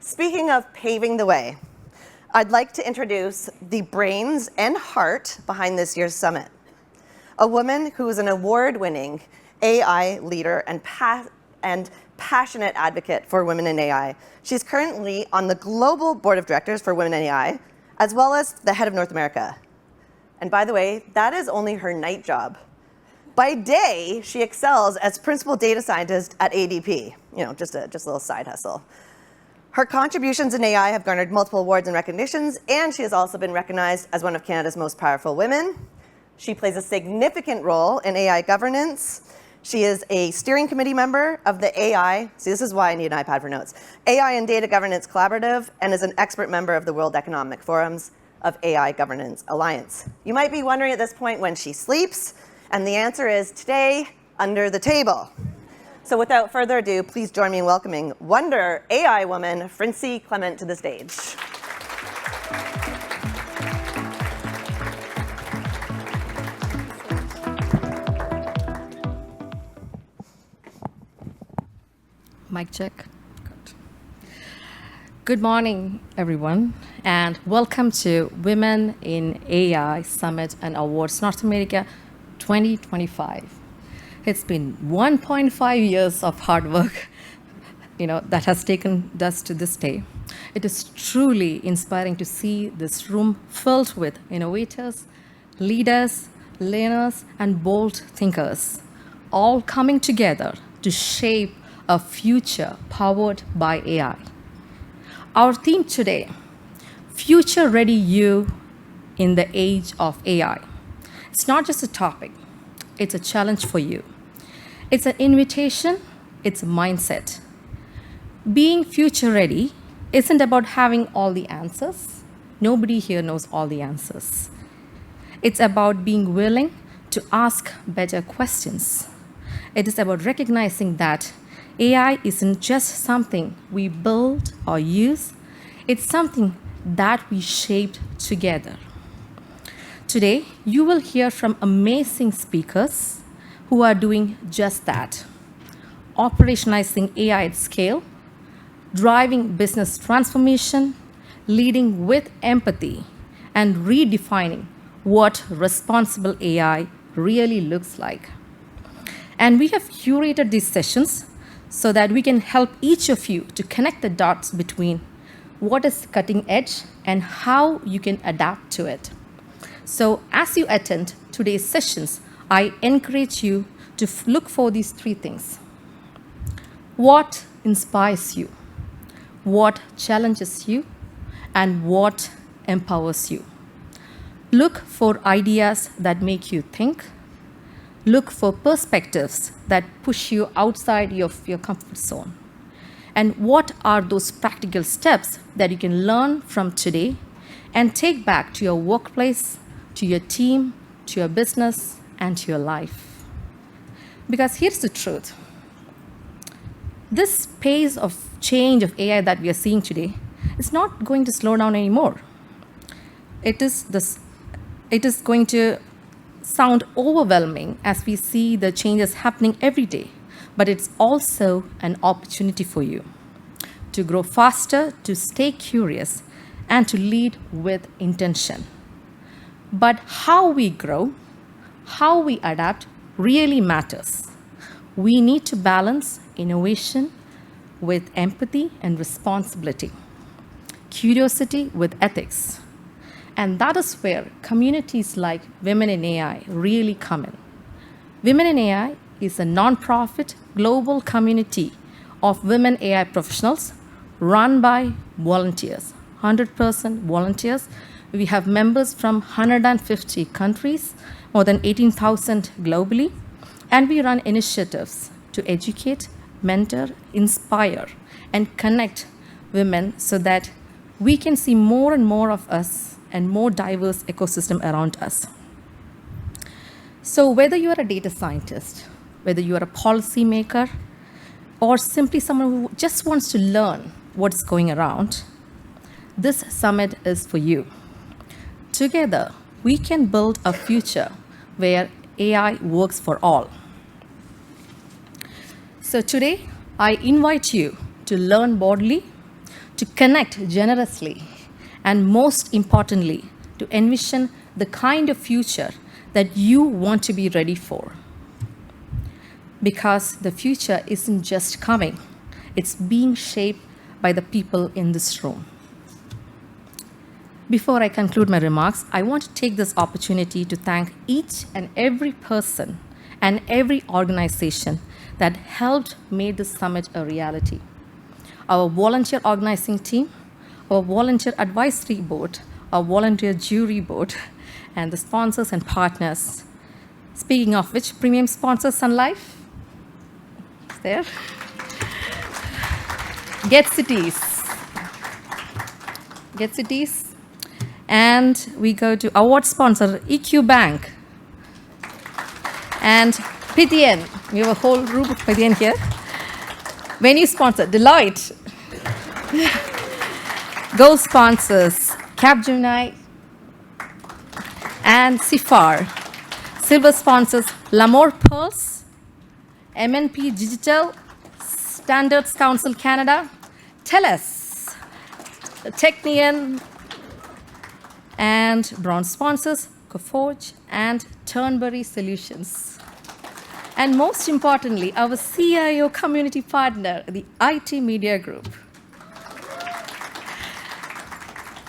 Speaking of paving the way, I'd like to introduce the brains and heart behind this year's summit. A woman who is an award-winning AI leader and passionate advocate for women in AI. She's currently on the global board of directors for Women in AI, as well as the head of North America. And by the way, that is only her night job. By day, she excels as principal data scientist at ADP. Just a little side hustle. Her contributions in AI have garnered multiple awards and recognitions, and she has also been recognized as one of Canada's most powerful women. She plays a significant role in AI governance. She is a steering committee member of the AI, see, this is why I need an iPad for notes, AI and Data Governance Collaborative, and is an expert member of the World Economic Forum's of AI Governance Alliance. You might be wondering at this point when she sleeps, and the answer is today, under the table. So without further ado, please join me in welcoming Wonder AI woman, Frincy Clement, to the stage. Mic check. Good morning, everyone, and welcome to Women in AI Summit and Awards North America 2025. It's been 1.5 years of hard work, that has taken us to this day. It is truly inspiring to see this room filled with innovators, leaders, learners, and bold thinkers, all coming together to shape a future powered by AI. Our theme today, Future Ready You in the Age of AI. It's not just a topic, it's a challenge for you. It's an invitation, it's a mindset. Being future ready isn't about having all the answers. Nobody here knows all the answers. It's about being willing to ask better questions. It is about recognizing that AI isn't just something we build or use, it's something that we shaped together. Today, you will hear from amazing speakers who are doing just that, operationalizing AI at scale, driving business transformation, leading with empathy, and redefining what responsible AI really looks like. And we have curated these sessions so that we can help each of you to connect the dots between what is cutting edge and how you can adapt to it. So as you attend today's sessions, I encourage you to look for these three things. What inspires you? What challenges you? And what empowers you? Look for ideas that make you think. Look for perspectives that push you outside of your comfort zone. And what are those practical steps that you can learn from today and take back to your workplace, to your team, to your business, and to your life? Because here's the truth. This pace of change of AI that we are seeing today is not going to slow down anymore. It is going to sound overwhelming as we see the changes happening every day, but it's also an opportunity for you to grow faster, to stay curious, and to lead with intention. But how we grow, how we adapt really matters. We need to balance innovation with empathy and responsibility, curiosity with ethics. And that is where communities like Women in AI really come in. Women in AI is a nonprofit global community of women AI professionals run by volunteers, 100% volunteers. We have members from 150 countries, more than 18,000 globally, and we run initiatives to educate, mentor, inspire, and connect women so that we can see more and more of us and more diverse ecosystem around us. So whether you are a data scientist, whether you are a policymaker, or simply someone who just wants to learn what's going around, this summit is for you. Together, we can build a future where AI works for all. So today, I invite you to learn boldly, to connect generously, and most importantly, to envision the kind of future that you want to be ready for. Because the future isn't just coming, it's being shaped by the people in this room. Before I conclude my remarks, I want to take this opportunity to thank each and every person and every organization that helped make this summit a reality. Our volunteer organizing team, our volunteer advisory board, our volunteer jury board, and the sponsors and partners. Speaking of which, premium sponsor Sun Life, is there. Get Cities. And we go to award sponsor EQ Bank and PTN. We have a whole group of PTN here. Venue sponsor Deloitte. Gold sponsors Capgemini and CIFAR. Silver sponsors L'Amour Pearls, MNP Digital, Standards Council Canada, TELUS, Technion, and bronze sponsors Coforge and Turnberry Solutions. And most importantly, our CIO community partner, the IT Media Group.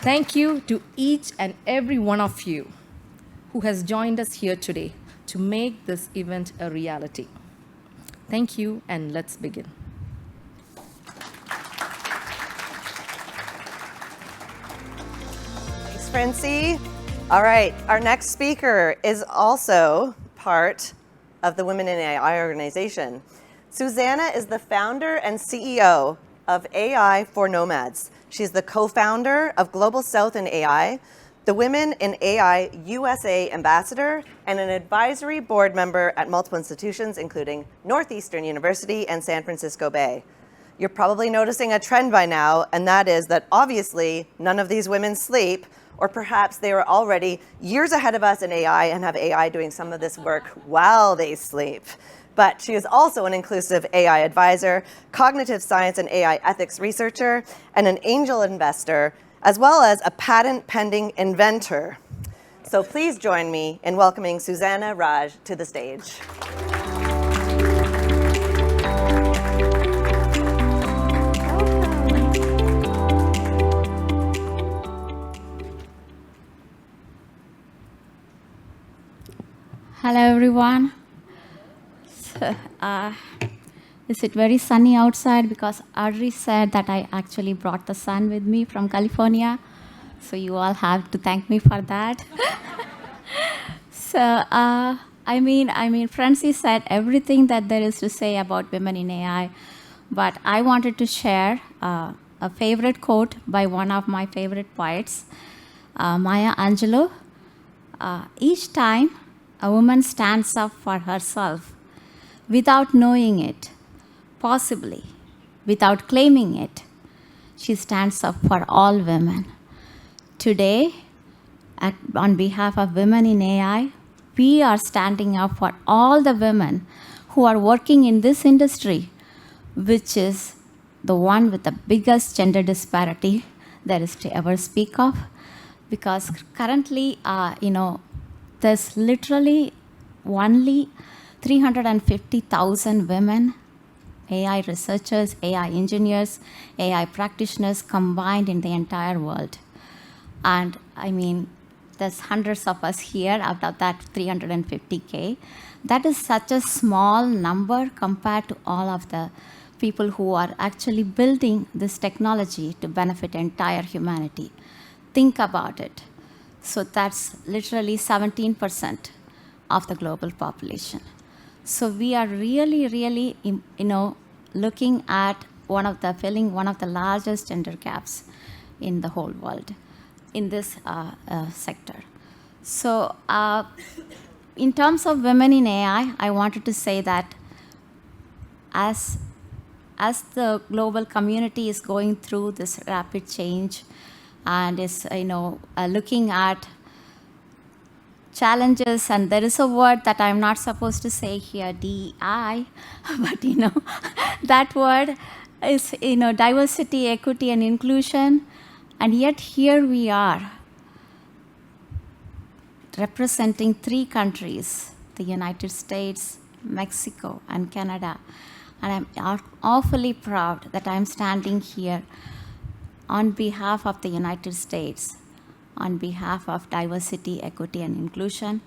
Thank you to each and every one of you who has joined us here today to make this event a reality. Thank you, and let's begin. Thanks, Frincy. All right, our next speaker is also part of the Women in AI organization. Susanna is the founder and CEO of AI for Nomads. She's the co-founder of Global South in AI, the Women in AI USA ambassador, and an advisory board member at multiple institutions, including Northeastern University and San Francisco Bay. You're probably noticing a trend by now, and that is that obviously none of these women sleep, or perhaps they are already years ahead of us in AI and have AI doing some of this work while they sleep. But she is also an inclusive AI advisor, cognitive science and AI ethics researcher, and an angel investor, as well as a patent-pending inventor. So please join me in welcoming Susanna Raj to the stage. Hello, everyone. So, is it very sunny outside? Because Audrey said that I actually brought the sun with me from California. So you all have to thank me for that. So, Frincy said everything that there is to say about women in AI. But I wanted to share a favorite quote by one of my favorite poets, Maya Angelou. Each time a woman stands up for herself without knowing it, possibly without claiming it, she stands up for all women. Today, on behalf of Women in AI, we are standing up for all the women who are working in this industry, which is the one with the biggest gender disparity there is to ever speak of. Because currently, there's literally only 350,000 women, AI researchers, AI engineers, AI practitioners combined in the entire world. And there's hundreds of us here out of that 350K. That is such a small number compared to all of the people who are actually building this technology to benefit entire humanity. Think about it. So that's literally 17% of the global population. So we are really, looking at filling one of the largest gender gaps in the whole world in this sector. So in terms of women in AI, I wanted to say that as the global community is going through this rapid change and is looking at challenges, and there is a word that I'm not supposed to say here, DEI, but that word is, diversity, equity, and inclusion. And yet here we are, representing 3 countries, the United States, Mexico, and Canada. And I'm awfully proud that I'm standing here on behalf of the United States, on behalf of diversity, equity, and inclusion,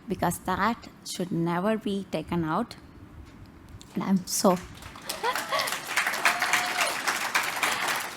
because that should never be taken out. And I'm so...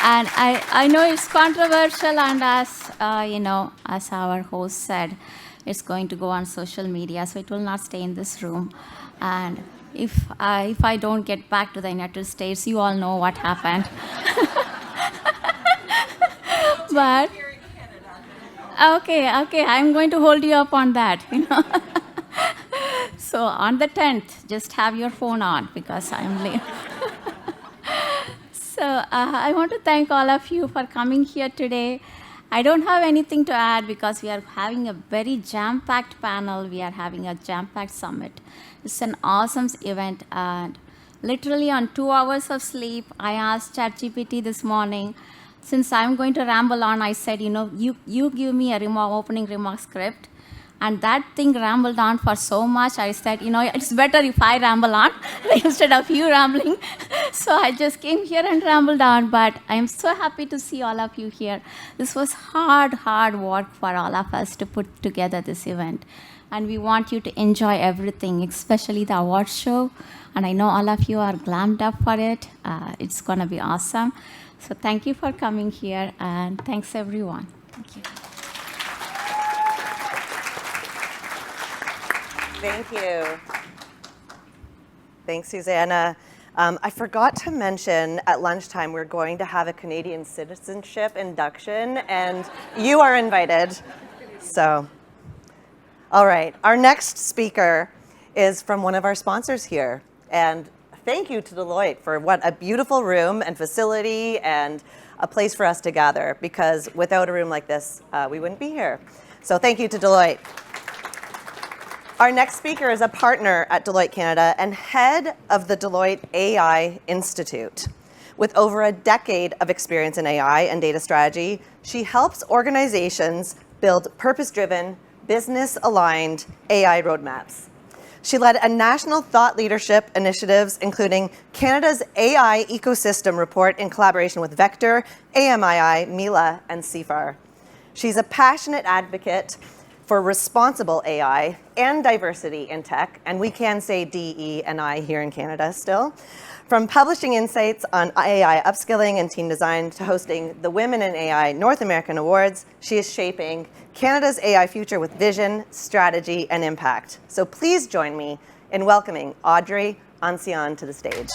And I know it's controversial, and as as our host said, it's going to go on social media, so it will not stay in this room. And if I don't get back to the United States, you all know what happened. But okay, I'm going to hold you up on that. So on the 10th, just have your phone on because I'm late. So I want to thank all of you for coming here today. I don't have anything to add because we are having a very jam-packed panel. We are having a jam-packed summit. It's an awesome event, and literally on 2 hours of sleep, I asked ChatGPT this morning, since I'm going to ramble on, I said, you give me a opening remark script. And that thing rambled on for so much, I said, it's better if I ramble on instead of you rambling. So I just came here and rambled on, but I'm so happy to see all of you here. This was hard work for all of us to put together this event. And we want you to enjoy everything, especially the awards show. And I know all of you are glammed up for it. It's going to be awesome. So thank you for coming here, and thanks, everyone. Thank you. Thank you. Thanks, Susanna. I forgot to mention at lunchtime we're going to have a Canadian citizenship induction, and you are invited. So, all right. Our next speaker is from one of our sponsors here. And thank you to Deloitte for what a beautiful room and facility and a place for us to gather, because without a room like this, we wouldn't be here. So thank you to Deloitte. Our next speaker is a partner at Deloitte Canada and head of the Deloitte AI Institute. With over a decade of experience in AI and data strategy, she helps organizations build purpose-driven, business-aligned AI roadmaps. She led a national thought leadership initiatives, including Canada's AI Ecosystem Report in collaboration with Vector, AMII, Mila, and CIFAR. She's a passionate advocate for responsible AI and diversity in tech, and we can say DE and I here in Canada still. From publishing insights on AI upskilling and team design to hosting the Women in AI North American Awards, she is shaping Canada's AI future with vision, strategy, and impact. So please join me in welcoming Audrey Ancion to the stage.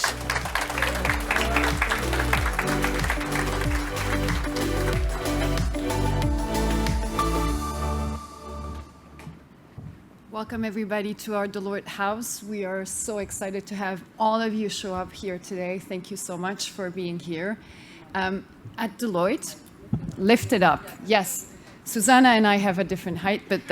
Welcome everybody to our Deloitte house. We are so excited to have all of you show up here today. Thank you so much for being here. At Deloitte, lift it up. Yes, Susanna and I have a different height, but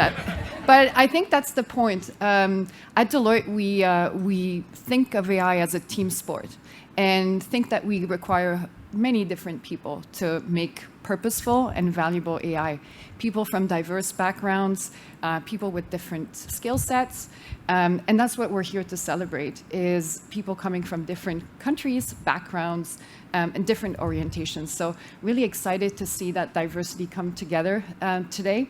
I think that's the point. At Deloitte, we think of AI as a team sport and think that we require many different people to make purposeful and valuable AI. People from diverse backgrounds, people with different skill sets, and that's what we're here to celebrate, is people coming from different countries, backgrounds, and different orientations. So really excited to see that diversity come together today.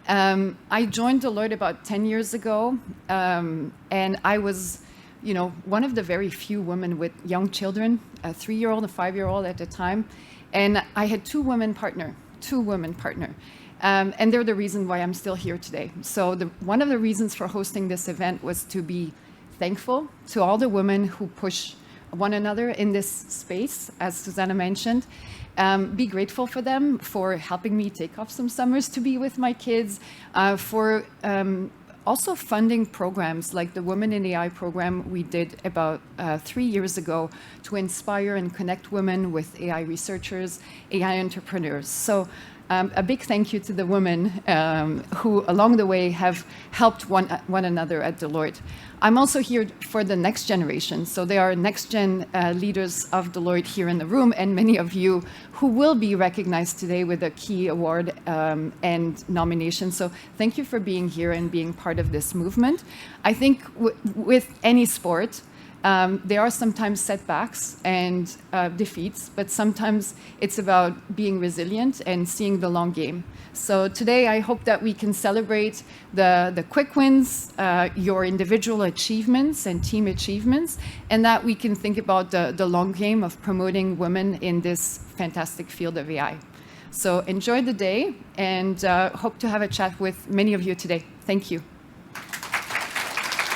I joined Deloitte about 10 years ago, and I was one of the very few women with young children, a 3-year-old, a 5-year-old at the time. And I had two women partner. And they're the reason why I'm still here today. So one of the reasons for hosting this event was to be thankful to all the women who push one another in this space, as Susanna mentioned. Be grateful for them for helping me take off some summers to be with my kids, for also funding programs like the Women in AI program we did about 3 years ago to inspire and connect women with AI researchers, AI entrepreneurs. So A big thank you to the women who along the way have helped one another at Deloitte. I'm also here for the next generation. So there are next-gen leaders of Deloitte here in the room, and many of you who will be recognized today with a key award and nomination. So thank you for being here and being part of this movement. I think with any sport, there are sometimes setbacks and defeats, but sometimes it's about being resilient and seeing the long game. So today I hope that we can celebrate the quick wins, your individual achievements and team achievements, and that we can think about the long game of promoting women in this fantastic field of AI. So enjoy the day, and hope to have a chat with many of you today. Thank you.